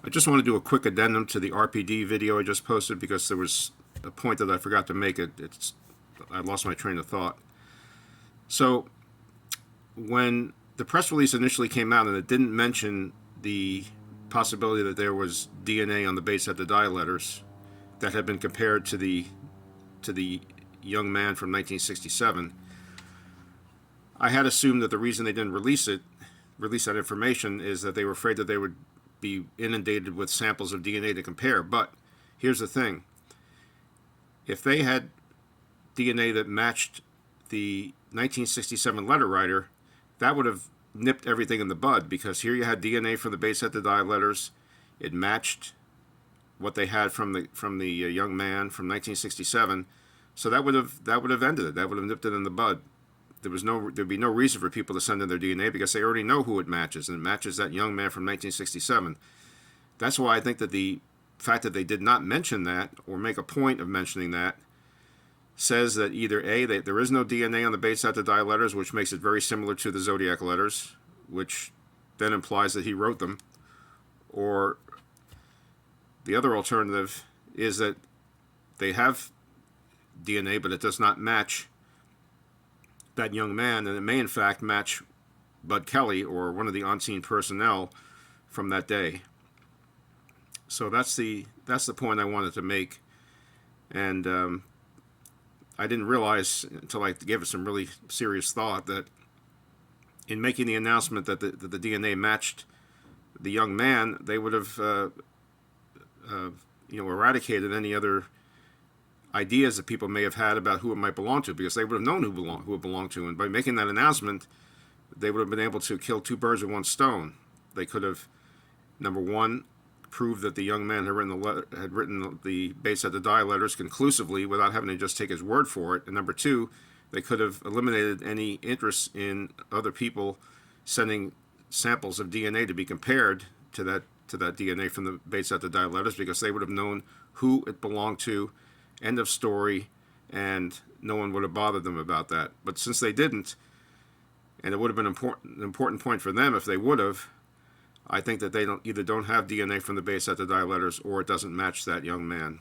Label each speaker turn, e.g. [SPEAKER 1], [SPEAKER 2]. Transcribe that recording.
[SPEAKER 1] I just want to do a quick addendum to the RPD video I just posted because there was a point that I forgot to make. I lost my train of thought. So when the press release initially came out and it didn't mention the possibility that there was DNA on the base at the die letters that had been compared to the young man from 1967, I had assumed that the reason they didn't release that information, is that they were afraid that they would be inundated with samples of DNA to compare. But here's the thing. If they had DNA that matched the 1967 letter writer, that would have nipped everything in the bud, because here you had DNA from the base at the die letters. It matched what they had from the young man from 1967. So that would have ended it. That would have nipped it in the bud. There'd be no reason for people to send in their DNA because they already know who it matches, and it matches that young man from 1967. That's why I think that the fact that they did not mention that or make a point of mentioning that says that either A, that there is no DNA on the base at the die letters, which makes it very similar to the Zodiac letters, which then implies that he wrote them, or the other alternative is that they have DNA, but it does not match that young man, and it may in fact match Bud Kelly or one of the on-scene personnel from that day. So that's the point I wanted to make, and I didn't realize until I gave it some really serious thought that in making the announcement that the DNA matched the young man, they would have eradicated any other ideas that people may have had about who it might belong to, because they would have known who it belonged to. And by making that announcement, they would have been able to kill two birds with one stone. They could have, number one, proved that the young man had written the base at the die letters conclusively without having to just take his word for it. And number two, they could have eliminated any interest in other people sending samples of DNA to be compared to that DNA from the base at the die letters, because they would have known who it belonged to. End of story, and no one would have bothered them about that. But since they didn't, and it would have been an important point for them if they would have, I think that they don't have DNA from the base at the die letters, or it doesn't match that young man.